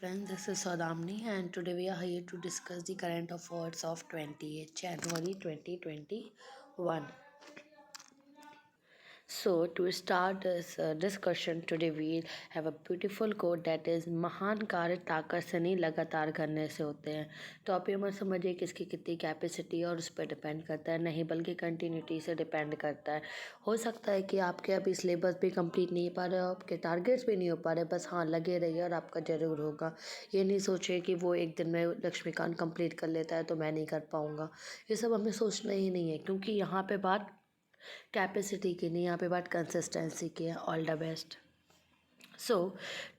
friends, this is Saudamni and today we are here to discuss the current affairs of 28th January 2021. So to start this discussion today we'll have a beautiful quote that is महान कार्य ताकत से नहीं लगातार करने से होते हैं। तो आप ये मत समझिए कि इसकी कितनी कैपेसिटी और उस पर डिपेंड करता है, नहीं बल्कि कंटिन्यूटी से डिपेंड करता है। हो सकता है कि आपके अभी सिलेबस भी कंप्लीट नहीं हो पा रहे, आपके टारगेट्स भी नहीं हो पा रहे, बस हाँ लगे रहिए और आपका ज़रूर होगा। ये नहीं सोचिए कि वो एक दिन में लक्ष्मीकांत कंप्लीट कर लेता है तो मैं नहीं कर पाऊँगा। ये सब हमें सोचना ही नहीं है, क्योंकि यहाँ पे बात कैपेसिटी की नहीं, यहाँ पे बात कंसिस्टेंसी की है। All the best. So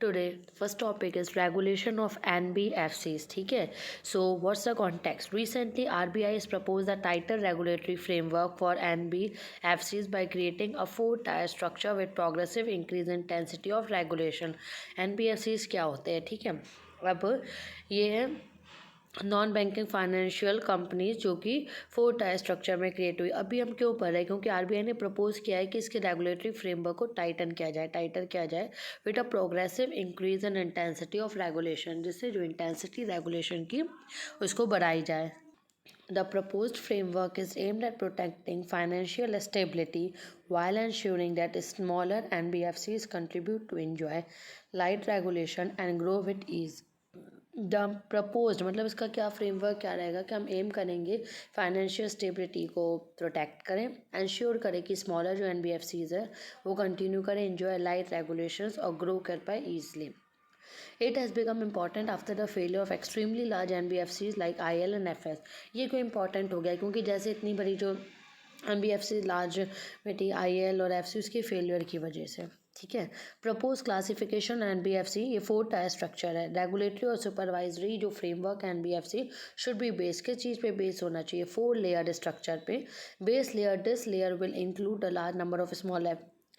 today first topic is regulation of NBFCs। ठीक है, so what's the context. Recently RBI is propose the tighter regulatory framework for NBFCs by creating a 4-tier structure with progressive increase in intensity of regulation. NBFCs क्या होते हैं? ठीक है, अब ये है नॉन बैंकिंग फाइनेंशियल कंपनीज जो कि 4-tier स्ट्रक्चर में क्रिएट हुई। अभी हम क्यों पढ़ रहे हैं? क्योंकि RBI ने प्रपोज किया है कि इसके रेगुलेटरी फ्रेमवर्क को टाइटन किया जाए with a progressive increase in intensity of regulation, जिससे जो इंटेंसिटी रेगुलेशन की उसको बढ़ाई जाए। The proposed framework is aimed at protecting financial stability while ensuring that smaller NBFCs contribute to enjoy light regulation and grow with ease. The proposed मतलब इसका क्या framework क्या रहेगा कि हम एम करेंगे फाइनेंशियल स्टेबिलिटी को प्रोटेक्ट करें, इंश्योर करें कि स्मॉलर जो NBFCs है वो कंटिन्यू करें, एंजॉय लाइट रेगुलेशंस और ग्रो कर पाए easily. It has become important after the failure of extremely large NBFCs like IL and FS। ये क्यों इम्पॉर्टेंट हो गया? क्योंकि जैसे इतनी बड़ी जो NBFC लार्ज बेटी IL और FC उसके फेलियर की वजह से। ठीक है, प्रपोज क्लासिफिकेशन NBFC ये 4-tier स्ट्रक्चर है। रेगुलेटरी और सुपरवाइजरी जो framework NBFC should be base किस चीज़ पे बेस होना चाहिए? 4-layered स्ट्रक्चर पे base layer. This layer will include a large number of small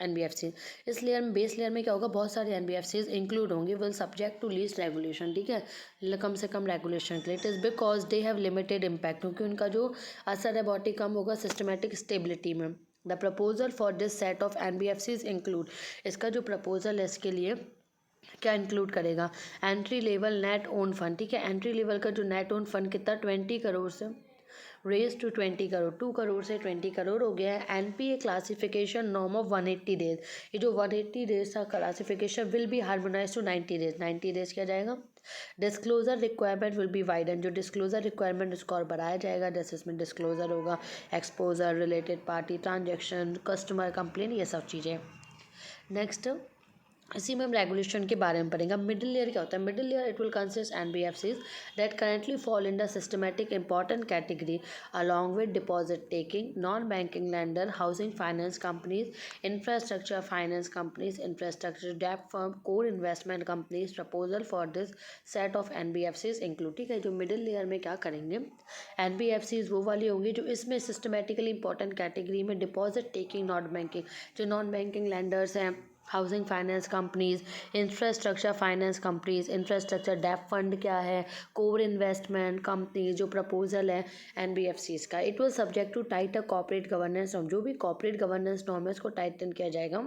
NBFC। इस लेयर में बेस लेयर में क्या होगा? बहुत सारे NBFCs इंक्लूड होंगे, will subject to least regulation. ठीक है, कम से कम रेगुलेशन के लिए। It is because they have limited impact, क्योंकि उनका जो असर है बहुत ही कम होगा सिस्टमेटिक स्टेबिलिटी में। The proposal for this set of NBFCs include, इसका जो प्रपोजल है इसके लिए क्या इंक्लूड करेगा? Entry level net own fund. ठीक है, एंट्री लेवल का जो नेट ओन फंड कितना? 20 करोड़ से रेज टू 20 करोड़, 2 करोड़ से 20 करोड़ हो गया है। NPA classification norm of 180 days. ये जो 180 डेज का classification will be harmonise to 90 days. 90 days किया जाएगा। Disclosure requirement will be widen, जो डिस्क्लोजर रिक्वायरमेंट उसको और बढ़ाया जाएगा। जैसे इसमें डिस्क्लोजर होगा, exposure, related party transaction, customer complaint, ये सब चीज़ें। नेक्स्ट इसी में हम रेगुलेशन के बारे में पढ़ेंगे। मिडिल लेयर क्या होता है? Middle layer it will consist NBFCs that currently fall in the systematic important category along with deposit taking, non banking lender, housing finance companies, infrastructure finance companies, infrastructure डेब्ट firm, core investment companies. Proposal for this set of NBFCs include. ठीक है, जो middle layer में क्या करेंगे? NBFCs वो वाली होंगी जो इसमें सिस्टमेटिकली इंपॉर्टेंट कैटेगरी में डिपॉजिट टेकिंग, नॉन बैंकिंग जो नॉन बैंकिंग लैंडर्स हैं, housing finance companies, infrastructure finance companies, infrastructure डेब्ट फंड क्या है, कोर इन्वेस्टमेंट कंपनी। जो प्रपोजल है NBFCs का, it will subject to tighter corporate governance norm. जो भी कॉर्पोरेट गवर्नेंस नॉर्म है उसको टाइटन किया जाएगा।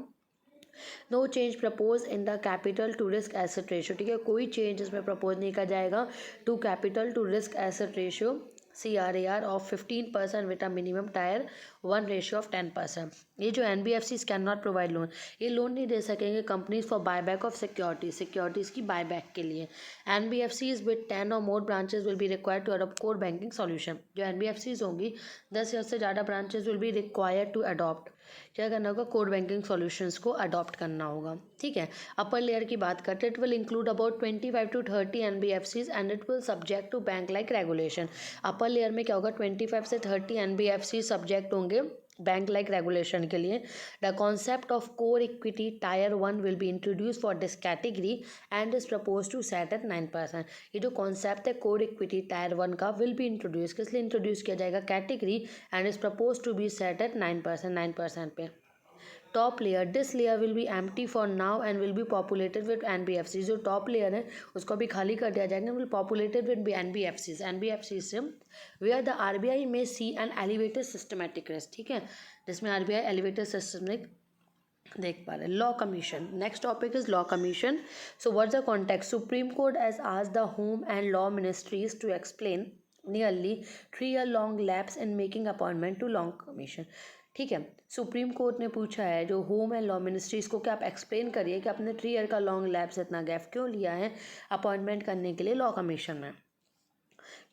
No change propose in the capital to risk asset ratio. ठीक है, कोई चेंज इसमें प्रपोज नहीं किया जाएगा to capital to risk asset ratio CRAR of 15% with a minimum tier 1 ratio of 10%। ये जो NBFCs can not provide loan, ये लोन नहीं दे सकेंगे companies for buyback of securities की बायबैक के लिए। NBFCs विद 10 और more branches will be required to adopt core banking solution. जो NBFCs होंगी 10 या उससे ज़्यादा branches will be required to adopt, क्या करना होगा? कोर बैंकिंग सॉल्यूशंस को अडॉप्ट करना होगा। ठीक है, अपर लेयर की बात करते हैं। It will include about 25 to 30 NBFCs and it will subject to bank like regulation. Upper layer में क्या होगा? 25 से 30 NBFC सब्जेक्ट होंगे बैंक लाइक रेगुलेशन के लिए। The concept of core equity tier 1 will be introduce for this category and is propose to set at 9%। ये जो concept है कोर इक्विटी टायर 1 का विल बी इंट्रोड्यूस, किस लिए इंट्रोड्यूस किया जाएगा? Category, and is propose to be set at 9% पे। Top layer, this layer will be empty for now and will be populated with NBFCs। जो top layer है उसको भी खाली कर दिया जाएगा, विल पॉपुलेटेड विद NBFCs से where the RBI may see an elevated systematic risk. ठीक है, जिसमें RBI एलिवेटेड सिस्टमेटिक देख पा रहे हैं। Law Commission, next topic is Law Commission. So what's the context? Supreme Court has asked the home and law ministries to explain nearly 3 year long lapse in making appointment to Law Commission. ठीक है, supreme court ने पूछा है जो home and law ministries को कि आप explain करिए कि आपने 3 year का लॉन्ग लैप्स इतना गैप क्यों लिया है अपॉइंटमेंट करने के लिए लॉ कमीशन में।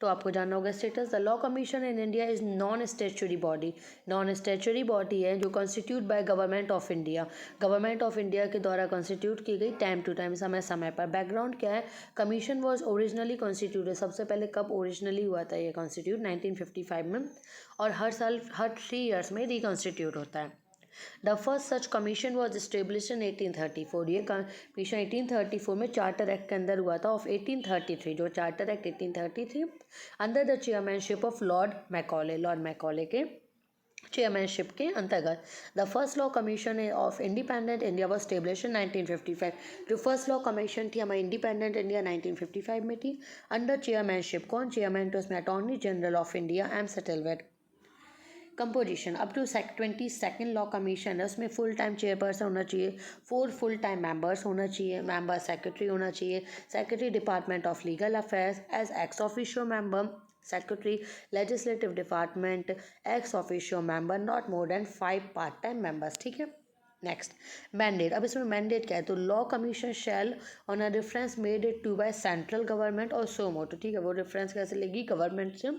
तो आपको जानना होगा status. The law commission in India is non statutory body. Non statutory body है जो constitute by government of India. Government of India के द्वारा कॉन्स्टिट्यूट की गई टाइम टू टाइम, समय समय पर। बैकग्राउंड क्या है? कमीशन वॉज ओरिजिनली कॉन्स्टिट्यूटेड, सबसे पहले कब ओरिजिनली हुआ था ये कॉन्स्टिट्यूट? 1955 में, और हर साल हर 3 years में रिकॉन्स्टिट्यूट होता है। The first such commission was establish in 1834। ये कमीशन 1834 में चार्टर एक्ट के अंदर हुआ था ऑफ 1833, जो charter act 1833 under the chairmanship of Lord Macaulay. Lord Macaulay के चेयरमैनशिप के अंतर्गत the first law commission of independent India was establish in 1955। जो फर्स्ट लॉ कमीशन थी हमारी इंडिपेंडेंट इंडिया 1955 में थी। अंडर चेयरमैनशिप, कौन चेयरमैन थे उसमें? Attorney general of India M Setalvad. Composition, up to 22nd law commission है, उसमें फुल टाइम चेयरपर्सन होना चाहिए, 4 फुल टाइम मेंबर्स होना चाहिए, मेंबर सेक्रेटरी होना चाहिए, secretary department of legal affairs as ex officio member, secretary legislative department ex officio member, not more than 5 part time members. ठीक है, नेक्स्ट मैंडेट। अब इसमें मैंडेट क्या है? तो Law Commission shall on a reference made it to by central government और suo मोटो। ठीक है, वो रेफरेंस कैसे लेगी? गवर्नमेंट से,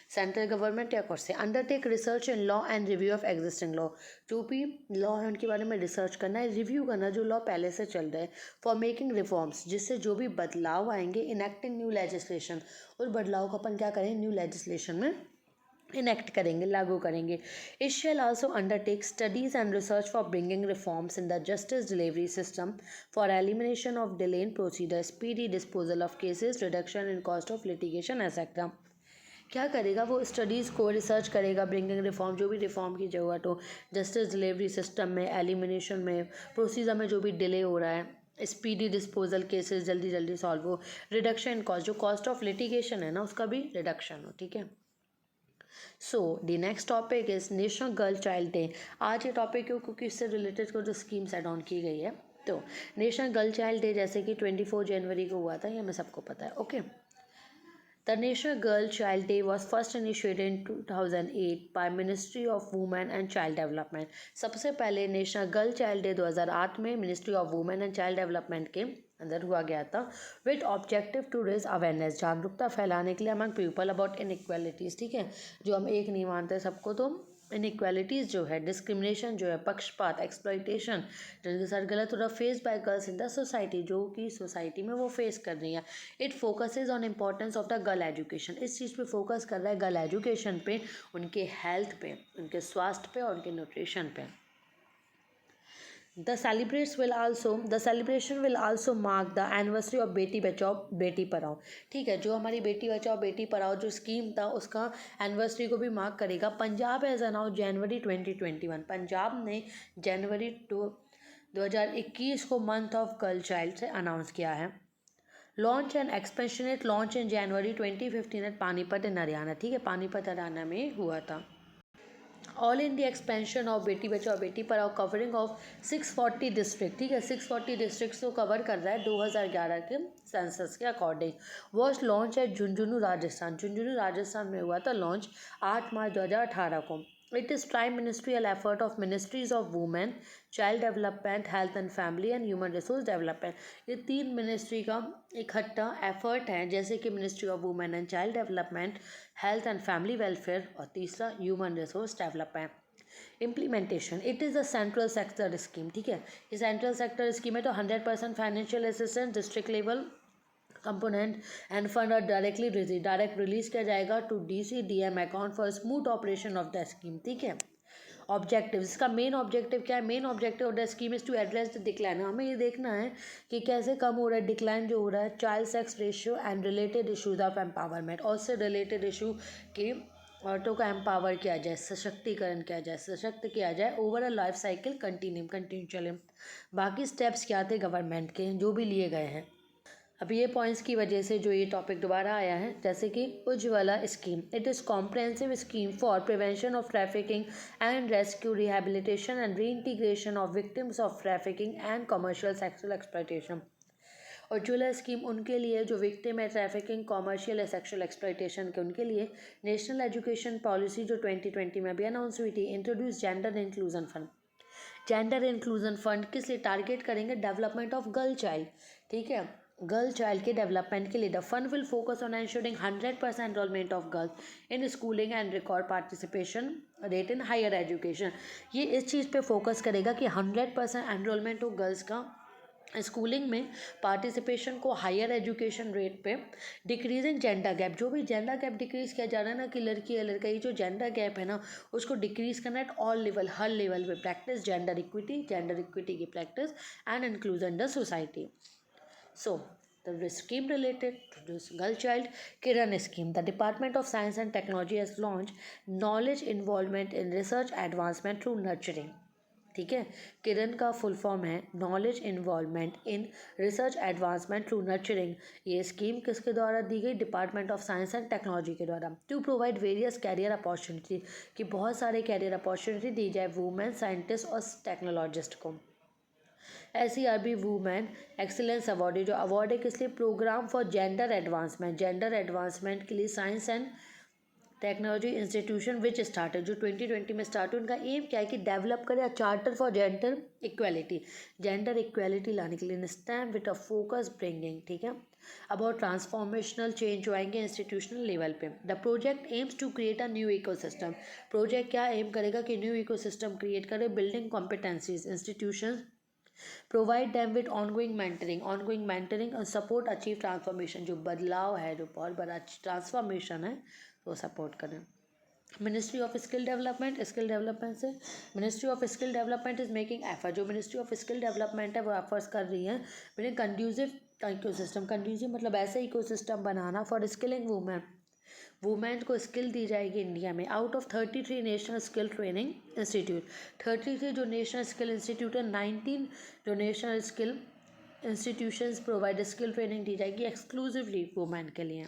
सेंट्रल गवर्नमेंट या कोर्ट से। Undertake research in law and review of existing law. जो भी लॉ है उनके बारे में रिसर्च करना है, रिव्यू करना जो लॉ पहले से चल रहे हैं। फॉर मेकिंग रिफॉर्म्स, जिससे जो भी बदलाव आएंगे, इनेक्टिंग न्यू लेजिस्लेशन, उस बदलाव को अपन क्या करें? न्यू लेजिस्लेशन में इनेक्ट करेंगे, लागू करेंगे। It shall also undertake studies and research for bringing reforms in the justice delivery system for elimination of delay in procedure, speedy disposal of cases, reduction in cost of litigation etcetera. क्या करेगा वो? Studies को research करेगा, bringing reform, जो भी reform की ज़रूरत हो जस्टिस डिलीवरी सिस्टम में, एलिमिनेशन में, प्रोसीजर में जो भी डिले हो रहा है, स्पीडी डिस्पोजल केसेस जल्दी जल्दी सॉल्व हो, रिडक्शन इन कॉस्ट, जो कॉस्ट ऑफ लिटिगेशन है ना उसका भी रिडक्शन हो। ठीक है, so the next topic is national girl child day. आज ये टॉपिक क्यों? क्योंकि इससे रिलेटेड को जो स्कीम्स एड ऑन की गई है। तो नेशनल गर्ल चाइल्ड डे जैसे कि 24 जनवरी को हुआ था, ये हमें सबको पता है। Okay, The National Girl Child Day was first initiated in 2008 by Ministry of Women and Child Development। सबसे पहले नेशनल गर्ल चाइल्ड डे 2008 में ministry of women and child development के अंदर हुआ गया था, with objective to raise awareness, जागरूकता फैलाने के लिए अमंग पीपल अबाउट इनइक्वालिटीज़। ठीक है, जो हम एक नहीं मानते सबको, तो इनइक्वालिटीज़ जो है, डिस्क्रिमिनेशन जो है, पक्षपात, एक्सप्लॉइटेशन जिनके साथ गलत हो रहा face by girls in the society, जो कि सोसाइटी में वो फेस कर रही है। It focuses on importance of the girl education. इस चीज़ पे फोकस कर रहा है गर्ल एजुकेशन पे, उनके हेल्थ पे, उनके स्वास्थ्य पे और उनके न्यूट्रिशन पे। The celebration will also mark the anniversary of Beti Bachao Beti Padhao. ठीक है, जो हमारी बेटी बचाओ बेटी पढ़ाओ जो स्कीम था उसका एनिवर्सरी को भी मार्क करेगा। Punjab has announce January 2021। Punjab ने जनवरी 2021 को मंथ ऑफ गर्ल चाइल्ड से अनाउंस किया है। लॉन्च एंड एक्सपेंशनेट launch in January 2015 at Panipat in Haryana. ठीक है, पानीपत हरियाणा में हुआ था। All India expansion of Beti Bachao Beti Padhao covering of 640 district. ठीक है, 640 डिस्ट्रिक्ट को कवर कर रहा है 2011 के सेंसस के अकॉर्डिंग। वॉज लॉन्च है झुंझुनू राजस्थान। झुंझुनू राजस्थान में हुआ था लॉन्च 8 मार्च 2018 को। It is prime ministerial effort of ministries of women, child development, health and family and human resource development. ये 3 मिनिस्ट्री का इकट्ठा एफर्ट है, जैसे कि ministry of women and child development, health and family welfare और तीसरा human resource development. Implementation, it is a central sector scheme. ठीक है, ये सेंट्रल सेक्टर स्कीम है, तो 100% financial assistance district level component end fund और डायरेक्ट रिलीज किया जाएगा to DCDM account for smooth operation of the scheme. ठीक है, ऑब्जेक्टिव, इसका मेन ऑब्जेक्टिव क्या है? Main objective of the scheme is to address the decline. हमें ये देखना है कि कैसे कम हो रहा है डिक्लाइन जो हो रहा है child sex ratio and related issues of empowerment, और से रिलेटेड इशू के औरतों का एम्पावर किया जाए, सशक्तिकरण किया जाए, सशक्त किया जाए ओवरऑल लाइफ साइकिल कंटिन्यू चले। बाकी स्टेप्स क्या थे गवर्नमेंट के जो भी लिए गए हैं? अब ये पॉइंट्स की वजह से जो ये टॉपिक दोबारा आया है, जैसे कि Ujjwala scheme, it is comprehensive scheme for prevention of trafficking and rescue, rehabilitation and reintegration of victims of trafficking and commercial sexual exploitation. Ujjwala scheme उनके लिए जो विक्टिम है ट्रैफिकिंग, कॉमर्शियल या सेक्सुअल एक्सप्लॉयटेशन के, उनके लिए नेशनल एजुकेशन पॉलिसी जो 2020 में भी अनाउंस हुई थी, introduce gender inclusion fund. Gender inclusion fund किस लिए टारगेट करेंगे? डेवलपमेंट ऑफ गर्ल चाइल्ड, ठीक है, गर्ल चाइल्ड के डेवलपमेंट के लिए। The fund will focus on ensuring 100% enrolment of girls in schooling and record participation rate in higher education. ये इस चीज़ पे फोकस करेगा कि 100% एनरोलमेंट हो गर्ल्स का स्कूलिंग में, पार्टिसिपेशन को हायर एजुकेशन रेट पे, डिक्रीजिंग जेंडर गैप, जो भी जेंडर गैप डिक्रीज किया जा रहा है ना कि लड़की या लड़का, ये जो जेंडर गैप है ना उसको डिक्रीज करना at all level, her level पे प्रैक्टिस जेंडर इक्विटी की practice and inclusion the society. So, the scheme related to this girl child, Kiran scheme. The Department of Science and Technology has launched knowledge involvement in research advancement through nurturing. ठीक है, किरण का full form है knowledge involvement in research advancement through nurturing. ये scheme किसके द्वारा दी गई? Department of science and technology के द्वारा, to provide various career opportunity, कि बहुत सारे कैरियर अपॉर्चुनिटी दी जाए वुमेन साइंटिस्ट और टेक्नोलॉजिस्ट को। SERB वुमेन एक्सीलेंस अवार्ड, जो अवार्ड है किस लिए? प्रोग्राम फॉर जेंडर एडवांसमेंट के लिए science and technology institution which started, जो 2020 में स्टार्ट हुआ। उनका एम क्या है कि डेवलप करे चार्टर फॉर जेंडर इक्वेलिटी लाने के लिए, stamp with a focus bringing, ठीक है, अबाउट ट्रांसफॉर्मेशनल चेंज जो आएंगे इंस्टीट्यूशनल लेवल पे। The project aims to create a new ecosystem, project क्या एम करेगा कि न्यू इकोसिस्टम क्रिएट करे, building competencies institution, provide them with ongoing mentoring और सपोर्ट अचीव ट्रांसफॉर्मेशन, जो बदलाव है, जो बहुत बड़ा ट्रांसफॉर्मेशन है, वो सपोर्ट करें। मिनिस्ट्री ऑफ स्किल डेवलपमेंट से ministry of skill development is making effort, जो मिनिस्ट्री ऑफ स्किल डेवलपमेंट है वो एफर्ट्स कर रही है बिल्डिंग कंड्यूसिव इकोसिस्टम, कंड्यूसिव मतलब ऐसा इकोसिस्टम बनाना फॉर स्किलिंग वुमेन को स्किल दी जाएगी इंडिया में। Out of 33 national skill training institute, 33 जो नेशनल स्किल इंस्टीट्यूट है, 19 जो national skill institutions provide skill training दी जाएगी एक्सक्लूसिवली वुमेन के लिए।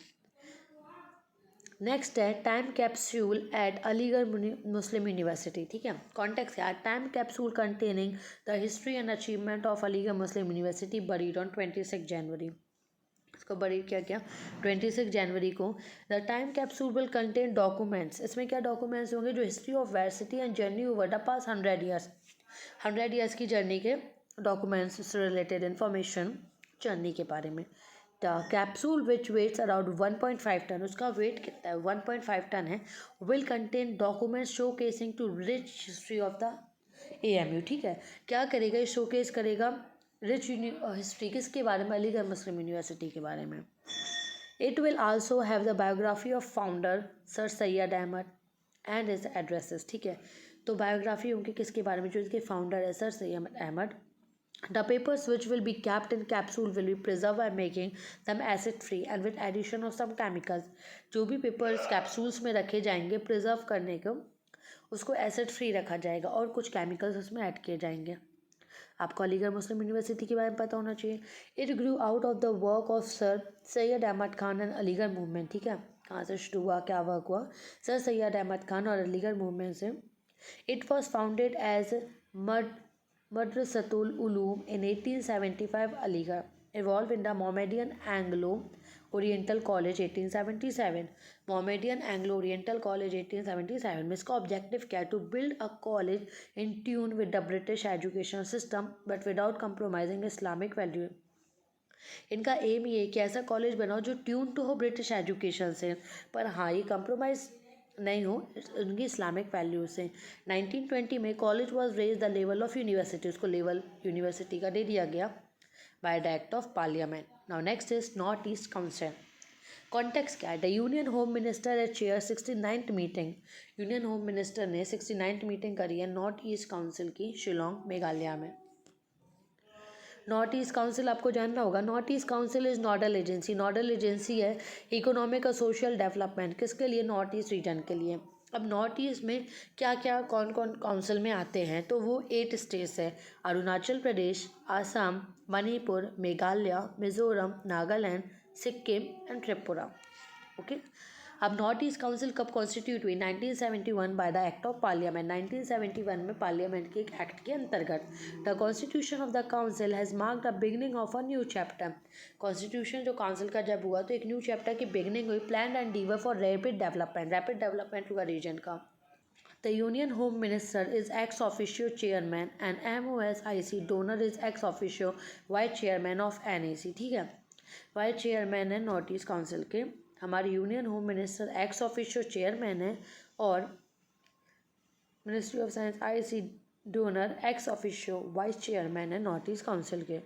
नेक्स्ट है time capsule at Aligarh Muslim University, ठीक है, कॉन्टेक्स्ट है time capsule containing the history and achievement of Aligarh Muslim University buried on 26 January, इसको बड़ी क्या 26 जनवरी को। The time capsule will contain documents, इसमें क्या डॉक्यूमेंट्स होंगे? जो history of varsity and journey over the past 100 years की जर्नी के डॉक्यूमेंट्स से रिलेटेड इन्फॉर्मेशन जर्नी के बारे में। The capsule which weighs around 1.5 tonne, उसका वेट कितना है? 1.5 टन है। Will contain documents showcasing to rich history of the AMU, ठीक है, क्या करेगा? ये शोकेस करेगा रिच हिस्ट्री किसके बारे में? अलीगढ़ मुस्लिम यूनिवर्सिटी के बारे में। It will also have the biography of founder Sir Syed Ahmad and his addresses, ठीक है, तो बायोग्राफी उनकी किसके बारे में? जो इसके फाउंडर है Sir Syed Ahmad. The papers which will be kept in capsule will be preserve by making them acid free and with addition of some chemicals, जो भी पेपर्स कैप्सूल्स में रखे जाएंगे प्रिजर्व करने को, उसको एसिड फ्री रखा जाएगा और कुछ केमिकल्स उसमें ऐड किए जाएंगे। आपको अलीगढ़ मुस्लिम यूनिवर्सिटी के बारे में पता होना चाहिए। It grew out of the work of Sir Syed Ahmad Khan and Aligarh movement, ठीक है, कहाँ से शुरू हुआ, क्या वर्क हुआ? सर सैयद अहमद खान और अलीगढ़ मूवमेंट से। It was founded as Madrasatul Uloom in 1875 Aligarh, evolve in the Mohammedan Anglo Oriental college 1877, Mohammedan Anglo Oriental college 1877 में इसका ऑब्जेक्टिव क्या है? To build a college in tune with the British education system but without compromising Islamic value. इनका aim ये कि ऐसा college बनाओ जो ट्यून टू हो ब्रिटिश एजुकेशन से, पर हाँ ये कंप्रोमाइज़ नहीं हो उनकी इस्लामिक वैल्यू से। 1920 में college was raise the level of university, उसको लेवल यूनिवर्सिटी का दे दिया गया by the act of parliament. Now next is North East Council, context क्या है? The union home minister at chair 69th meeting, union home minister ने 69th meeting करी है नॉर्थ ईस्ट काउंसिल की शिलोंग मेघालय में। नॉर्थ ईस्ट काउंसिल आपको जानना होगा, north East council is nodal agency है इकोनॉमिक और सोशल डेवलपमेंट, किसके लिए? नॉर्थ ईस्ट रीजन के लिए। अब नॉर्थ ईस्ट में क्या क्या कौन कौन काउंसिल में आते हैं, तो वो 8 स्टेट्स है: अरुणाचल प्रदेश, आसाम, मणिपुर, मेघालय, मिजोरम, नागालैंड, सिक्किम एंड त्रिपुरा। ओके। अब नॉर्थ ईस्ट काउंसिल कब कॉन्स्टिट्यूट हुई? 1971 bye the act of parliament. 1971 में पार्लियामेंट के एक एक्ट के अंतर्गत। The constitution of the council has marked the beginning of a new chapter. Constitution जो काउंसिल का जब हुआ तो एक न्यू चैप्टर की बिगनिंग हुई, प्लान एंड डीवर फॉर रैपिड डेवलपमेंट हुआ रीजन का। The Union Home Minister is ex officio chairman and MOSIC donor is ex officio vice chairman of NEC। ठीक है, वाइस चेयरमैन है नॉर्थ ईस्ट काउंसिल के, हमारे union home minister ex officio chairman है, और ministry of science IC donor ex officio vice chairman है north East council के।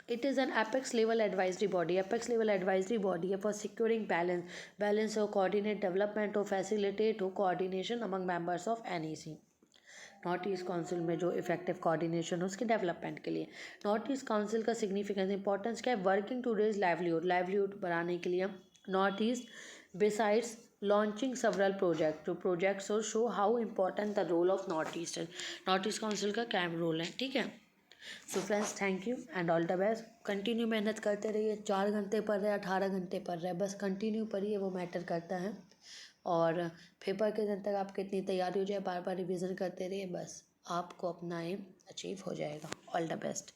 It is an apex level advisory body. Apex level advisory body है for securing balance हो, coordinate development हो, facilitate हो coordination among members of NEC। North East council में जो effective coordination हो उसके डेवलपमेंट के लिए। नॉर्थ ईस्ट काउंसिल का सिग्निफिकेंस इंपॉर्टेंस क्या है? वर्किंग टू रेज लाइवलीहुड बढ़ाने के लिए North East, besides launching several project, जो प्रोजेक्ट्स हो show how important the role of North Eastern. North East Council का क्या रोल है, ठीक है। So friends, thank you and all the best. Continue मेहनत करते रहिए। 4 घंटे पढ़ रहे 18 घंटे पढ़ रहे, बस कंटिन्यू पढ़िए, वो मैटर करता है। और पेपर के दिन तक आपकी इतनी तैयारी हो जाए, बार बार रिविज़न करते रहिए, बस आपको अपना एम अचीव हो जाएगा। All the best.